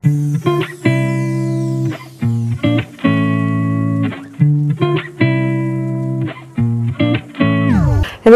Hello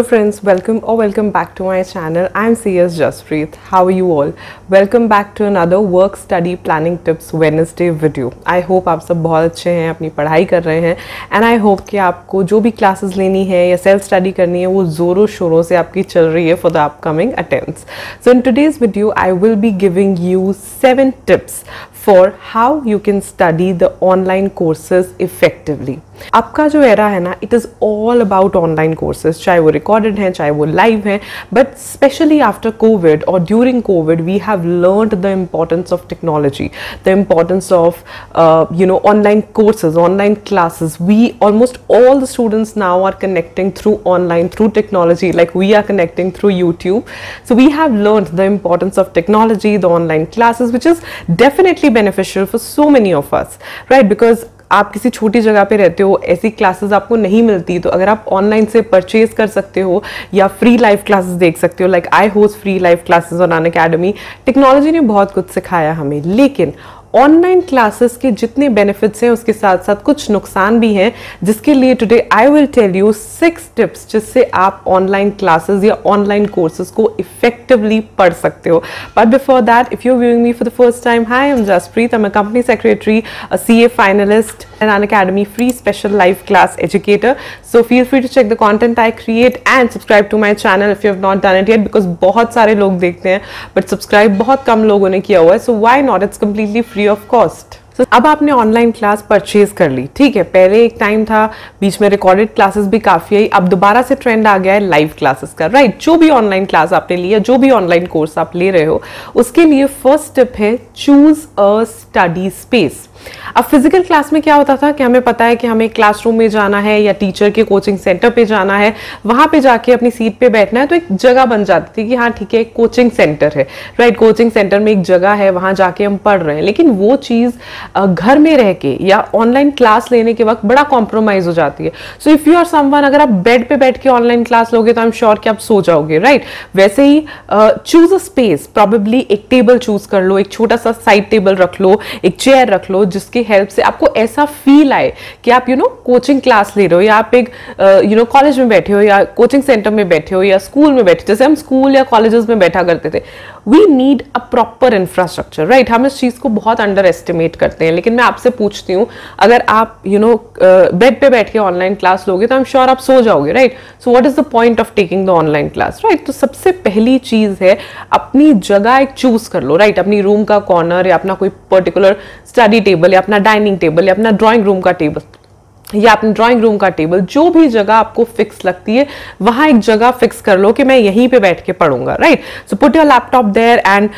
friends, welcome back to my channel. I'm CS Jaspreet. How are you all? Welcome back to another work study planning tips Wednesday video. I hope आप सब बहुत अच्छे हैं, अपनी पढ़ाई कर रहे हैं and I hope कि आपको जो भी classes लेनी है या self study करनी है वो ज़ोरों शोरों से आपकी चल रही है for the upcoming attempts. So in today's video I will be giving you 7 tips for how you can study the online courses effectively. आपका जो एरा है ना, it is all about online courses, चाहे वो रिकॉर्डेड हैं चाहे वो live हैं, बट स्पेशली आफ्टर कोविड और during covid we have learned the importance of technology, the importance of online courses, online classes. We almost all the students now are connecting through online, through technology, like we are connecting through YouTube. So we have learned the importance of technology, the online classes, which is definitely beneficial for so many of us, right? Because आप किसी छोटी जगह पे रहते हो, ऐसी classes आपको नहीं मिलती, तो अगर आप ऑनलाइन से परचेज कर सकते हो या फ्री लाइव क्लासेस देख सकते हो, like I host free live classes on Unacademy. Technology ने बहुत कुछ सिखाया हमें, लेकिन ऑनलाइन क्लासेस के जितने बेनिफिट्स हैं उसके साथ साथ कुछ नुकसान भी हैं, जिसके लिए today I will tell you 6 tips जिससे आप ऑनलाइन क्लासेस या ऑनलाइन कोर्सेज को इफेक्टिवली पढ़ सकते हो. But before that, if you are viewing me for the first time, hi, I am Jaspreet. I am a company secretary, a CA finalist, an Unacademy free special live class educator. So feel free to check the content I create and subscribe to my channel if you have not done it yet, because बहुत सारे लोग देखते हैं but subscribe बहुत कम लोगों ने किया हुआ है. So why not? It's completely free of cost. So, अब आपने ऑनलाइन क्लास परचेज कर ली, ठीक है. पहले एक टाइम था, बीच में रिकॉर्डेड क्लासेस भी काफ़ी आई, अब दोबारा से ट्रेंड आ गया है लाइव क्लासेस का, राइट? जो भी ऑनलाइन क्लास आपने लिया, जो भी ऑनलाइन कोर्स आप ले रहे हो, उसके लिए फर्स्ट टिप है चूज अ स्टडी स्पेस. अब फिजिकल क्लास में क्या होता था कि हमें पता है कि हमें क्लासरूम में जाना है या टीचर के कोचिंग सेंटर पे जाना है, वहां पे जाके अपनी सीट पे बैठना है, तो एक जगह बन जाती थी कि हाँ ठीक है, कोचिंग सेंटर है, राइट? कोचिंग सेंटर में एक जगह है, वहां जाके हम पढ़ रहे हैं. लेकिन वो चीज घर में रह के या ऑनलाइन क्लास लेने के वक्त बड़ा कॉम्प्रोमाइज हो जाती है. So if you are someone, अगर आप बेड पे बैठ के ऑनलाइन क्लास लोगे तो आई एम श्योर कि आप सो जाओगे, राइट? वैसे ही चूज अ स्पेस, प्रॉबेबली एक टेबल चूज कर लो, एक छोटा सा साइड टेबल रख लो, एक चेयर रख लो, जिसकी हेल्प से आपको ऐसा फील आए कि आप कोचिंग क्लास ले रहे हो, या आप एक कॉलेज में बैठे हो, या कोचिंग सेंटर में बैठे हो, या स्कूल में बैठे, जैसे हम स्कूल या कॉलेजेस में बैठा करते थे. We need a proper infrastructure, right? हम इस चीज को बहुत अंडर एस्टिमेट करते हैं. लेकिन मैं आपसे पूछती हूँ, अगर आप बेड पे बैठ के ऑनलाइन क्लास लोगे तो आई एम श्योर आप सो जाओगे, right? So what is the point of taking the online class, right? तो सबसे पहली चीज है, अपनी जगह एक चूज कर लो, राइट? अपनी रूम का कॉर्नर या अपना कोई पर्टिकुलर स्टडी टेबल या अपना डाइनिंग टेबल या अपना ड्राइंग रूम का टेबल या अपने ड्राइंग रूम का टेबल, जो भी जगह आपको फिक्स लगती है वहां एक जगह फिक्स कर लो कि मैं यहीं पे बैठ के पढ़ूंगा, right? So put your laptop there and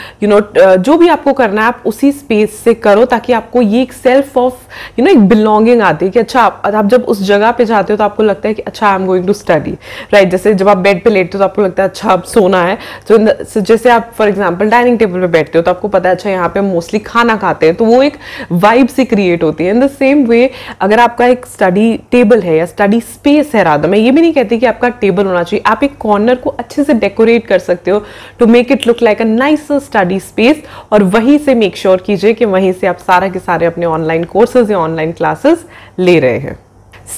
जो भी आपको करना है आप उसी स्पेस से करो, ताकि आपको ये एक सेल्फ ऑफ एक बिलोंगिंग आती है कि अच्छा, आप जब उस जगह पे जाते हो तो आपको लगता है कि अच्छा, I am going to study, right? जैसे जब आप बेड पे लेटते हो तो आपको लगता है अच्छा अब सोना है. तो जैसे आप फॉर एग्जाम्पल डाइनिंग टेबल पे बैठते हो तो आपको पता है अच्छा यहाँ पे मोस्टली खाना खाते हैं, तो वो एक वाइब सी क्रिएट होती है. इन द सेम वे, अगर आपका एक स्टडी टेबल है या स्टडी स्पेस है, राधा, मैं ये भी नहीं कहती कि आपका टेबल होना चाहिए, आप एक कॉर्नर को अच्छे से डेकोरेट कर सकते हो to make it look like a nicer study space, और वहीं से मेक श्योर कीजिए कि वहीं से आप सारे के सारे अपने ऑनलाइन कोर्सेज या ऑनलाइन क्लासेस ले रहे हैं.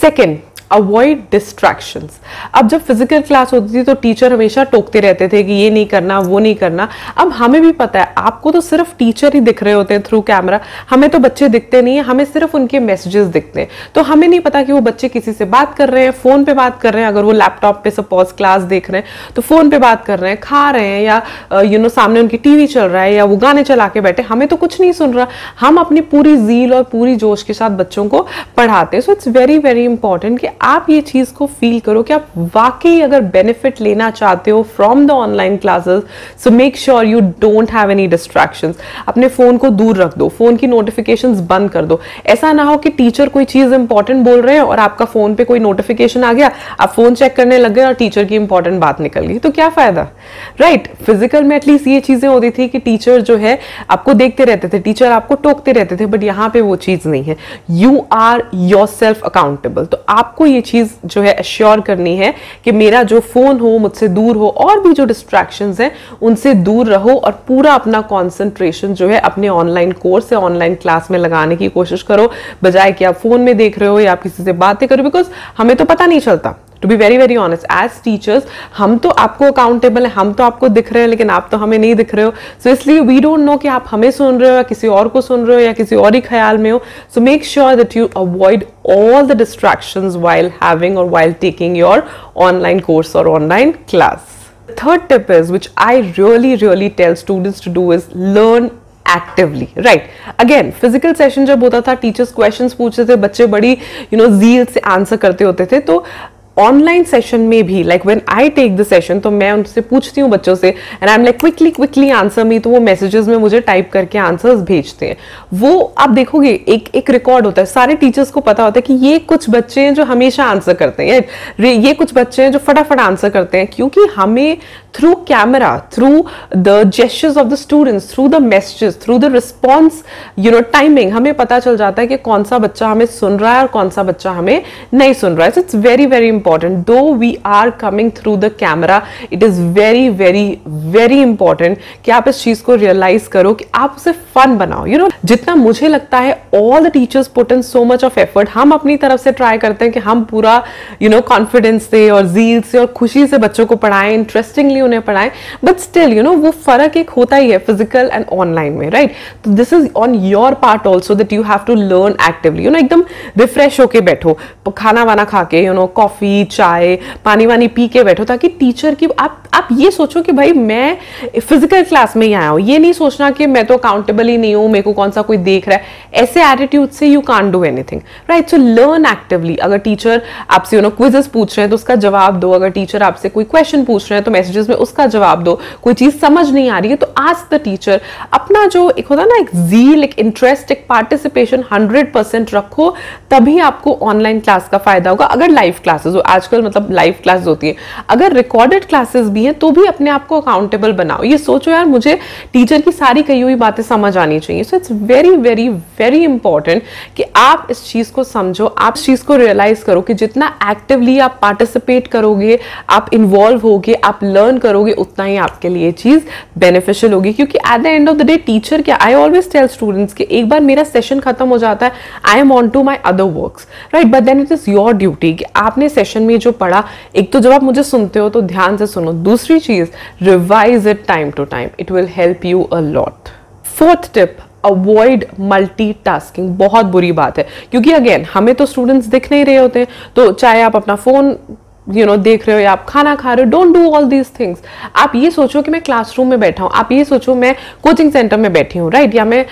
Second, avoid distractions. अब जब फिजिकल क्लास होती थी तो टीचर हमेशा टोकते रहते थे कि ये नहीं करना, वो नहीं करना. अब हमें भी पता है, आपको तो सिर्फ टीचर ही दिख रहे होते हैं थ्रू कैमरा, हमें तो बच्चे दिखते नहीं है, हमें सिर्फ उनके मैसेजेस दिखते हैं. तो हमें नहीं पता कि वो बच्चे किसी से बात कर रहे हैं, फोन पे बात कर रहे हैं, अगर वो लैपटॉप पे सपोज क्लास देख रहे हैं तो फोन पे बात कर रहे हैं, खा रहे हैं, या सामने उनकी टीवी चल रहा है, या वो गाने चला के बैठे, हमें तो कुछ नहीं सुन रहा. हम अपनी पूरी जील और पूरी जोश के साथ बच्चों को पढ़ाते हैं. So it's very very important कि आप ये चीज को फील करो कि आप वाकई अगर बेनिफिट लेना चाहते हो from the online classes, so make sure you don't have any distractions. अपने फोन को दूर रख दो, फोन की नोटिफिकेशंस बंद कर दो. ऐसा ना हो कि टीचर कोई चीज इंपॉर्टेंट बोल रहे हैं और आपका फोन पे कोई नोटिफिकेशन आ गया, आप फोन चेक करने लग गए और टीचर की इंपॉर्टेंट बात निकल गई, तो क्या फायदा, राइट? फिजिकल में एटलीस्ट ये चीजें होती थी कि टीचर जो है आपको देखते रहते थे, टीचर आपको टोकते रहते थे, बट यहाँ पे वो चीज नहीं है. You are yourself accountable. तो आपको ये चीज़ जो है अश्योर करनी है कि मेरा जो फ़ोन हो मुझसे दूर हो, और भी जो डिस्ट्रैक्शंस हैं उनसे दूर रहो, और पूरा अपना कॉन्सेंट्रेशन जो है अपने ऑनलाइन कोर्स या ऑनलाइन क्लास में लगाने की कोशिश करो, बजाय कि आप फ़ोन में देख रहे हो या आप किसी से बातें करो, बिकॉज हमें तो पता नहीं चलता। To be very very honest, as teachers हम तो आपको अकाउंटेबल है, हम तो आपको दिख रहे हैं, लेकिन आप तो हमें नहीं दिख रहे हो। सो इसलिए वी डोंट नो कि आप हमें सुन रहे हो या किसी और को सुन रहे हो या किसी और ही ख्याल में हो। सो make sure that you avoid all the distractions while having or while taking your online course or online class. The third tip is, which I really tell students to do, is learn actively, right. Again physical session जब होता था, teachers questions पूछते थे, बच्चे बड़ी zeal से answer करते होते थे, तो ऑनलाइन सेशन में भी like when I take the session, तो मैं उनसे पूछती हूँ बच्चों से, and I am like quickly answer me, तो वो मैसेजेस में मुझे टाइप करके आंसर्स भेजते हैं। वो आप देखोगे एक रिकॉर्ड होता है, सारे टीचर्स को पता होता है कि ये कुछ बच्चे हैं जो हमेशा आंसर करते हैं, ये कुछ बच्चे हैं जो फटाफट आंसर करते हैं, क्योंकि हमें through camera, through the gestures of the students, through the messages, through the response timing, हमें पता चल जाता है कि कौन सा बच्चा हमें सुन रहा है और कौन सा बच्चा हमें नहीं सुन रहा है। So it's very important, though we are coming through the camera, it is very important कि आप इस चीज को रियलाइज करो कि आप उसे फन बनाओ। जितना मुझे लगता है all the teachers put in so much of effort, हम अपनी तरफ से ट्राई करते हैं कि हम पूरा कॉन्फिडेंस से और जील से और खुशी से बच्चों को पढ़ाएं, इंटरेस्टिंगली उन्हें पढ़ाएं, बट स्टिल वो फर्क एक होता ही है फिजिकल एंड ऑनलाइन में, राइट। तो this is on your part also that you have to learn actively. एकदम रिफ्रेश होके बैठो, खाना वाना खा के, कॉफी, चाय, पानी वानी पी के बैठो, ताकि टीचर की आप ये सोचो कि भाई मैं फिजिकल क्लास में ही आया हूं, ये नहीं सोचना कि मैं तो अकाउंटेबल ही नहीं हूं, मेरे को कौन सा कोई देख रहा है। ऐसे एटीट्यूड से you can't do anything, right. So learn actively. अगर टीचर आपसे क्विजेस पूछ रहे हैं तो उसका जवाब दो, अगर टीचर आपसे कोई क्वेश्चन पूछ रहे हैं तो मैसेजेस में उसका जवाब दो, कोई चीज समझ नहीं आ रही है तो आस्क द टीचर। अपना जो एक होता है ना, एक जील, एक इंटरेस्ट, एक पार्टिसिपेशन 100% रखो, तभी आपको ऑनलाइन क्लास का फायदा होगा। अगर लाइव क्लासेस, आजकल मतलब लाइव क्लास होती है, अगर रिकॉर्डेड क्लासेस भी हैं तो भी अपने आप को अकाउंटेबल बनाओ। ये सोचो यार, मुझे टीचर की सारी कही हुई बातें समझ आनी चाहिए। सो इट्स वेरी इंपॉर्टेंट कि आप इस चीज को समझो, आप इस चीज को रियलाइज करो कि जितना एक्टिवली आप पार्टिसिपेट करोगे, आप इन्वॉल्व होगे, आप लर्न करोगे, उतना ही आपके लिए चीज बेनिफिशियल होगी। क्योंकि at the end of the day teacher क्या, आई ऑलवेज टेल स्टूडेंट्स कि एक बार मेरा सेशन खत्म हो जाता है, I am on to my other works, right, but then it is your duty कि आपने सेशन में जो पढ़ा, एक तो जब आप मुझे सुनते हो तो ध्यान से सुनो, दूसरी चीज revise it time to time, it will help you a lot. Fourth tip, avoid multitasking. बहुत बुरी बात है, क्योंकि अगेन हमें तो स्टूडेंट्स दिख नहीं रहे होते, तो चाहे आप अपना फोन देख रहे हो या आप खाना खा रहे हो, don't do all these things. आप ये सोचो कि मैं क्लासरूम में बैठा हूँ, आप ये सोचो मैं कोचिंग सेंटर में बैठी हूँ, राइट, या मैं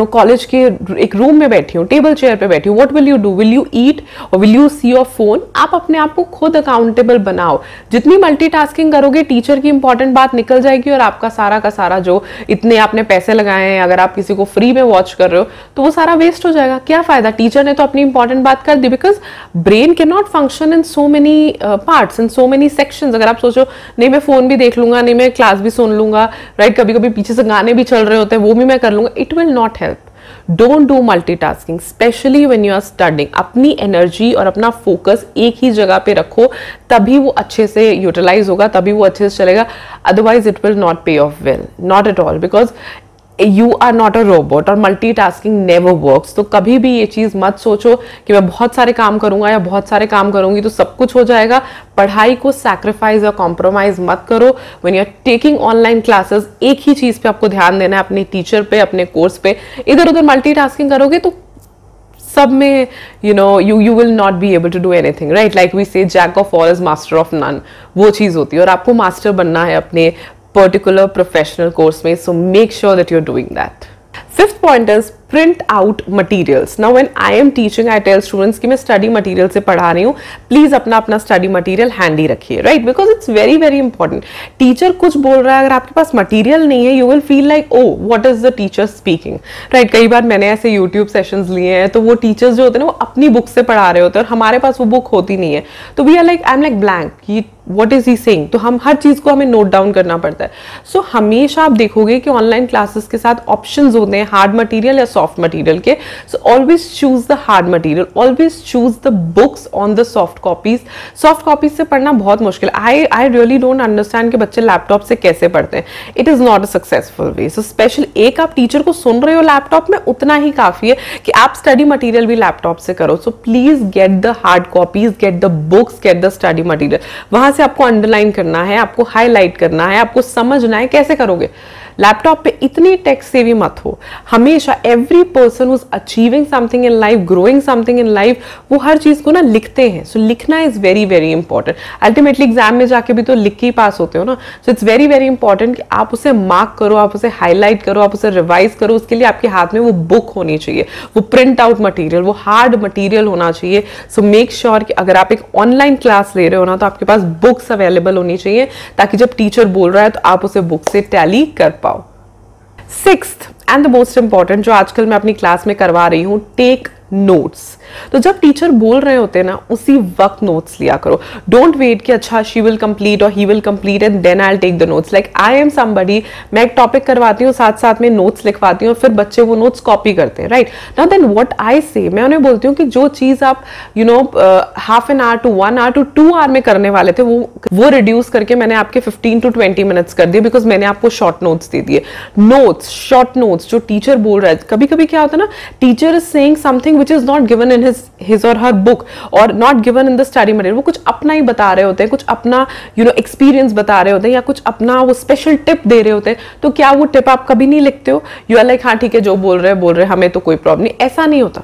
कॉलेज के एक रूम में बैठी हूँ, टेबल चेयर पे बैठी हूँ। What will you do? Will you eat और will you see your phone? आप अपने आप को खुद अकाउंटेबल बनाओ। जितनी मल्टीटास्किंग करोगे, टीचर की इंपॉर्टेंट बात निकल जाएगी और आपका सारा का सारा जो इतने आपने पैसे लगाए हैं, अगर आप किसी को फ्री में वॉच कर रहे हो तो वो सारा वेस्ट हो जाएगा। क्या फायदा? टीचर ने तो अपनी इंपॉर्टेंट बात कर दी, because brain can not function in so many parts, in so many sections. अगर आप सोचो नहीं मैं फोन भी देख लूंगा, नहीं मैं क्लास भी सुन लूंगा, राइट, कभी कभी पीछे से गाने भी चल रहे होते हैं, वो भी मैं कर लूंगा, it will not help. Don't do multitasking, specially when you are studying. अपनी एनर्जी और अपना फोकस एक ही जगह पे रखो, तभी वो अच्छे से यूटिलाइज होगा, तभी वो अच्छे से चलेगा। Otherwise it will not pay off well, not at all, because you are not a robot और मल्टीटास्किंग नेवर वर्क्स। तो कभी भी ये चीज मत सोचो कि मैं बहुत सारे काम करूंगा या बहुत सारे काम करूंगी तो सब कुछ हो जाएगा। पढ़ाई को सैक्रिफाइस या कॉम्प्रोमाइज मत करो। When you are taking online classes, एक ही चीज पे आपको ध्यान देना है, अपने टीचर पे, अपने कोर्स पे। इधर उधर मल्टीटास्किंग करोगे तो सब में you will not be able to do anything, right? Like we say, jack of all is master of none. वो चीज होती है और आपको मास्टर बनना है अपने particular professional course में, so make sure that you're doing that. Fifth point is print out materials. Now when I am teaching, I tell students कि मैं study material से पढ़ा रही हूँ, प्लीज अपना study material handy रखिए, right? Because it's very very important. Teacher कुछ बोल रहा है, अगर आपके पास material नहीं है, you will feel like, oh, what is the teacher speaking, right? कई बार मैंने ऐसे YouTube sessions लिए हैं, तो वो टीचर्स जो होते हैं ना, वो अपनी बुक से पढ़ा रहे होते हैं और हमारे पास वो बुक होती नहीं है, तो we are like, I'm like blank कि what is he saying? तो हम हर चीज को हमें नोट डाउन करना पड़ता है। सो हमेशा आप देखोगे कि ऑनलाइन क्लासेस के साथ ऑप्शंस होते हैं, हार्ड मटेरियल या सॉफ्ट सॉफ्ट मटेरियल के. So always choose the hard material, always choose the books on the soft copies. Soft copies से पढ़ना बहुत मुश्किल. आई रियली डोंट अंडरस्टैंड कि बच्चे लैपटॉप से कैसे पढ़ते हैं. It is not a successful way. So special एक आप टीचर को सुन रहे हो लैपटॉप में, उतना ही काफी है कि आप स्टडी मटेरियल भी लैपटॉप से करो. So please get the hard copies, get the books, get the study material. वहां से आपको अंडरलाइन करना है, आपको हाईलाइट करना है, आपको समझना है. कैसे करोगे? लैपटॉप पे इतनी टेक्स्ट सेवी मत हो. हमेशा every person who is achieving something in life, growing something in life, वो हर चीज को ना लिखते हैं. सो लिखना is very very important. Ultimately exam में जाके भी तो लिख के ही पास होते हो ना. So it's very very important कि आप उसे मार्क करो, आप उसे हाईलाइट करो, आप उसे रिवाइज करो. उसके लिए आपके हाथ में वो बुक होनी चाहिए, वो प्रिंट आउट मटीरियल, वो हार्ड मटीरियल होना चाहिए. सो मेक श्योर कि अगर आप एक ऑनलाइन क्लास ले रहे हो ना, तो आपके पास बुक्स अवेलेबल होनी चाहिए, ताकि जब टीचर बोल रहा है तो आप उसे बुक से टैली कर पाओ. Sixth and the most important, जो आजकल मैं अपनी क्लास में करवा रही हूं, टेक नोट्स. तो जब टीचर बोल रहे होते हैं ना, उसी वक्त नोट्स लिया करो. डोंट वेट कि अच्छा शी विल कंप्लीट और he will complete and then I will take the notes. Like I am somebody, मैं एक टॉपिक करवाती हूँ, साथ साथ में नोट्स लिखवाती हूँ, फिर बच्चे वो नोट्स कॉपी करते हैं. Right now then what I say, मैं उन्हें बोलती हूँ कि जो चीज आप half an hour to 1 hour to 2 hour में करने वाले थे, वो रिड्यूस करके मैंने आपके 15 टू 20 मिनट्स कर दिए, बिकॉज मैंने आपको शॉर्ट नोट्स दे दिए. नोट्स, शॉर्ट नोट्स जो टीचर बोल रहा है. कभी कभी क्या होता है ना, teacher is saying something which is not given in his or her book or not given in the study material. वो कुछ अपना ही बता रहे होते हैं, कुछ अपना एक्सपीरियंस बता रहे होते हैं, या कुछ अपना वो स्पेशल टिप दे रहे होते हैं. तो क्या वो टिप आप कभी नहीं लिखते हो? यू आर लाइक हाँ ठीक है, जो बोल रहे हैं, हमें तो कोई प्रॉब्लम नहीं. ऐसा नहीं होता.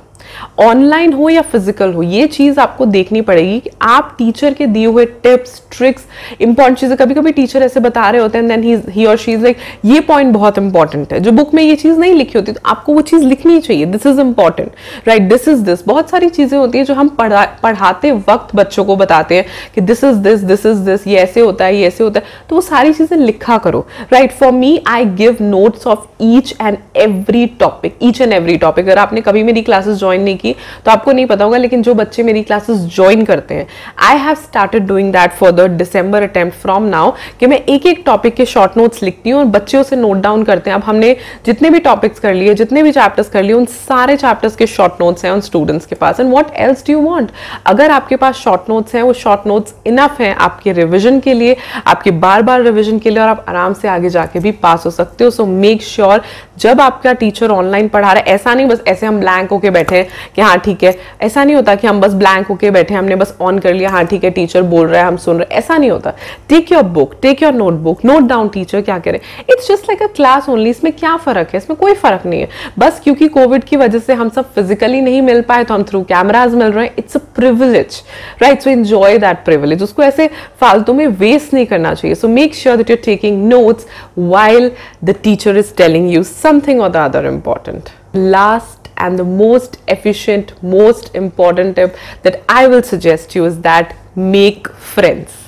ऑनलाइन हो या फिजिकल हो, ये चीज आपको देखनी पड़ेगी कि आप टीचर के दिए हुए टिप्स, ट्रिक्स, इंपॉर्टेंट चीजें, कभी कभी टीचर ऐसे बता रहे होते हैं देन ही और शी इज लाइक ये पॉइंट बहुत इंपॉर्टेंट है, जो बुक में ये चीज नहीं लिखी होती, तो आपको वो चीज लिखनी चाहिए. This is important, right, this is this. बहुत सारी चीजें होती है जो हम पढ़ाते वक्त बच्चों को बताते हैं कि this is this, this is this, ये ऐसे होता है, ये ऐसे होता है. तो वो सारी चीजें लिखा करो. Right, for me I give notes of each and every topic, each and every topic. अगर आपने कभी मेरी क्लासेस ज्वाइन नहीं की तो आपको नहीं पता होगा, लेकिन जो बच्चे मेरी क्लासेस ज्वाइन करते हैं, I have started doing that for the December attempt from now, कि मैं एक एक टॉपिक के शॉर्ट नोट्स लिखती हूँ और बच्चे उसे नोट डाउन करते हैं. अब हमने जितने भी टॉपिक्स कर लिए, जितने भी चैप्टर्स कर लिए, उन सारे चैप्टर्स के शॉर्ट नोट्स हैं उन स्टूडेंट्स के पास. And what else do you want? अगर आपके पास शॉर्ट नोट्स हैं, वो शॉर्ट नोट्स इनफ हैं आपके रिविजन के लिए, आपके बार बार रिविजन के लिए, और आप आराम से आगे जाके भी पास हो सकते हो. सो मेक श्योर जब आपका टीचर ऑनलाइन पढ़ा रहा है, ऐसा नहीं बस ऐसे हम ब्लैंक होके बैठे हैं कि हाँ ठीक है. ऐसा नहीं होता कि हम बस ब्लैंक होके बैठे, हमने बस ऑन कर लिया, हाँ ठीक है टीचर बोल रहा है, हम सुन रहे हैं. ऐसा नहीं होता. Take your book, take your notebook, note down teacher क्या करे. It's just like a class only. इसमें क्या फर्क है? इसमें कोई फर्क नहीं है. बस क्योंकि कोविड की वजह से हम सब फिजिकली नहीं मिल पाए, तो हम थ्रू कैमराज मिल रहे हैं. It's a privilege, right. So enjoy that privilege. उसको ऐसे फालतू में वेस्ट नहीं करना चाहिए. So make sure that you are taking notes while the teacher is telling you something और the other important. Last and the most efficient, most important tip that I will suggest you is that make friends.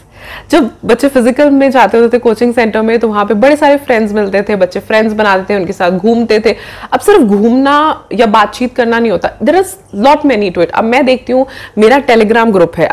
जब बच्चे physical में जाते होते थे coaching centre में, तो वहां पे बड़े सारे फ्रेंड्स मिलते थे, बच्चे फ्रेंड्स बनाते थे, उनके साथ घूमते थे. अब सिर्फ घूमना या बातचीत करना नहीं होता. There is lot many to it. अब मैं देखती हूँ मेरा टेलीग्राम ग्रुप है,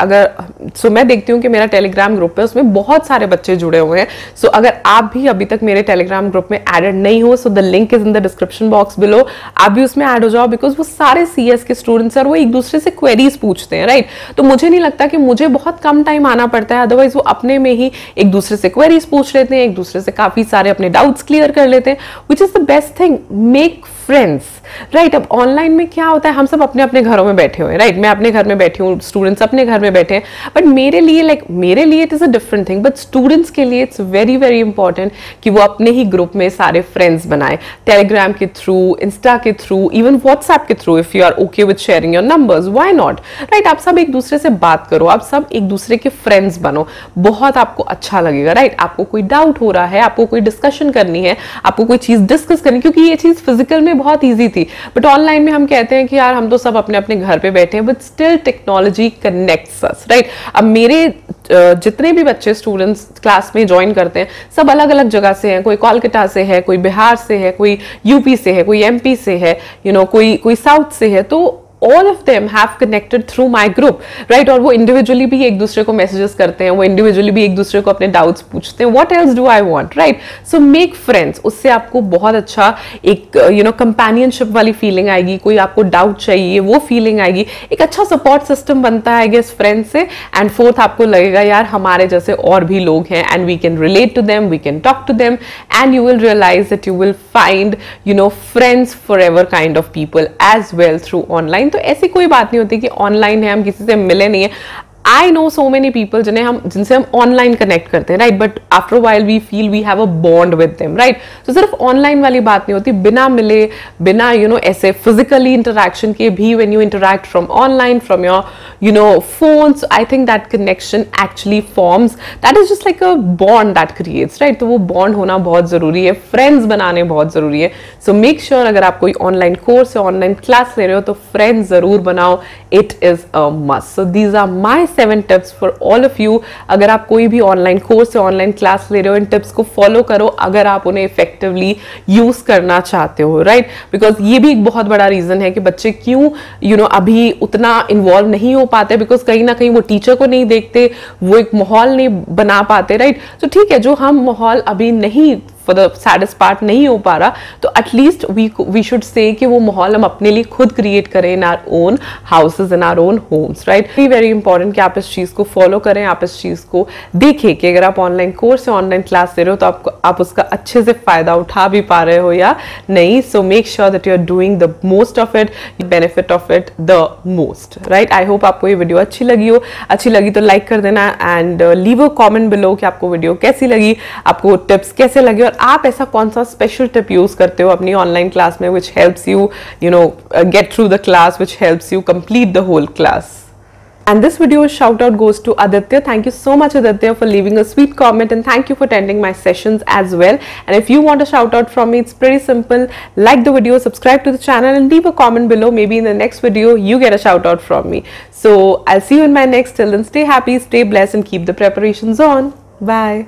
मैं देखती हूँ कि मेरा टेलीग्राम ग्रुप है, उसमें बहुत सारे बच्चे जुड़े हुए हैं. सो अगर आप भी अभी तक मेरे टेलीग्राम ग्रुप में एडेड नहीं हो, so the link is in the description box below. आप भी उसमें ऐड हो जाओ, बिकॉज वो सारे CS के स्टूडेंट्स हैं और वो एक दूसरे से क्वेरीज पूछते हैं. राइट, तो मुझे नहीं लगता कि मुझे बहुत कम टाइम आना पड़ता है, अदरवाइज वो अपने में ही एक दूसरे से क्वेरीज पूछ लेते हैं, एक दूसरे से काफी सारे अपने डाउट्स क्लियर कर लेते हैं, which is the best thing. Make friends, right. अब ऑनलाइन में क्या होता है, हम सब अपने अपने घरों में बैठे हुए हैं. राइट, मैं अपने घर में बैठी हूँ, स्टूडेंट्स अपने घर में बैठे हैं. बट मेरे लिए it is a different thing. But students के लिए इट्स वेरी वेरी इंपॉर्टेंट कि वो अपने ही ग्रुप में सारे फ्रेंड्स बनाए, टेलीग्राम के थ्रू, इंस्टा के थ्रू, इवन व्हाट्सएप के थ्रू. If you are okay with sharing your numbers, why not. Right, आप सब एक दूसरे से बात करो, आप सब एक दूसरे के फ्रेंड्स बनो. बहुत आपको अच्छा लगेगा. राइट, आपको कोई डाउट हो रहा है, आपको कोई डिस्कशन करनी है, आपको कोई चीज डिस्कस करनी, क्योंकि ये चीज फिजिकल में बहुत ईजी थी, बट ऑनलाइन में हम कहते हैं कि यार हम तो सब अपने अपने घर पे बैठे हैं, but still technology connects us. Right, अब मेरे जितने भी बच्चे स्टूडेंट्स क्लास में ज्वाइन करते हैं, सब अलग अलग जगह से हैं. कोई कोलकाता से है, कोई बिहार से है, कोई यूपी से है, कोई MP से है, कोई साउथ से है. तो all of them have connected through my group, right? और वो इंडिविजुअली भी एक दूसरे को मैसेजेस करते हैं, वो इंडिविजुअली भी एक दूसरे को अपने डाउट्स पूछते हैं. What else do I want, right? So make friends. उससे आपको बहुत अच्छा एक कंपेनियनशिप वाली फीलिंग आएगी. कोई आपको डाउट चाहिए वो फीलिंग आएगी. एक अच्छा सपोर्ट सिस्टम बनता है आई गेस फ्रेंड्स से. एंड फोर्थ, आपको लगेगा यार हमारे जैसे और भी लोग हैं and we can relate to them, we can talk to them, and you will realize that you will find friends forever kind of people as well through online. तो ऐसी कोई बात नहीं होती कि ऑनलाइन है हम किसी से मिले नहीं है. I know so many people जिनसे हम ऑनलाइन कनेक्ट करते हैं, right? But after while we feel we have a bond with them, right? तो सिर्फ ऑनलाइन वाली बात नहीं होती. बिना मिले, बिना ऐसे फिजिकली इंटरेक्शन के भी when you interact from online, from your phones, I think that connection actually forms. That is just like a bond that creates, right? तो वो बॉन्ड होना बहुत जरूरी है, फ्रेंड्स बनाने बहुत जरूरी है. सो मेक श्योर अगर आप कोई ऑनलाइन कोर्स या ऑनलाइन क्लास ले रहे हो तो फ्रेंड्स जरूर बनाओ. It is a must. So these are my 7 tips for all of you. अगर आप कोई भी ऑनलाइन कोर्स या ऑनलाइन क्लास ले रहे हो, इन टिप्स को फॉलो करो अगर आप उन्हें इफेक्टिवली यूज करना चाहते हो, राइट? बिकॉज ये भी एक बहुत बड़ा रीजन है कि बच्चे क्यों अभी उतना इन्वॉल्व नहीं हो पाते, बिकॉज कहीं ना कहीं वो टीचर को नहीं देखते, वो एक माहौल नहीं बना पाते, राइट? तो ठीक है, जो हम माहौल अभी नहीं फॉर द सैडेस्ट पार्ट नहीं हो पा रहा, तो एटलीस्ट वी शुड से कि वो माहौल हम अपने लिए खुद क्रिएट करें in our own houses, in our own homes, right? Very important कि आप इस चीज को फॉलो करें, आप इस चीज को देखें कि अगर आप ऑनलाइन कोर्स या ऑनलाइन क्लास दे रहे हो तो आप उसका अच्छे से फायदा उठा भी पा रहे हो या नहीं. So make sure that you are doing the most of it, benefit of it the most, right? I hope आपको ये वीडियो अच्छी लगी हो. अच्छी लगी तो लाइक कर देना and leave a comment below कि आपको वीडियो कैसी लगी, आपको टिप्स कैसे लगे, और आप ऐसा कौन सा स्पेशल टिप यूज करते हो अपनी ऑनलाइन क्लास में which helps you get through the class, which helps you complete the whole class. And this video shout out goes to Aditya. Thank you so much Aditya for leaving a sweet comment, and thank you for attending my sessions as well. And if you want a shout out from me, it's pretty simple. Like the video, subscribe to the channel, and leave a comment below. Maybe in the next video you get a shout out from me. So I'll see you in my next. Till then, stay happy, stay blessed, and keep the preparations on. Bye.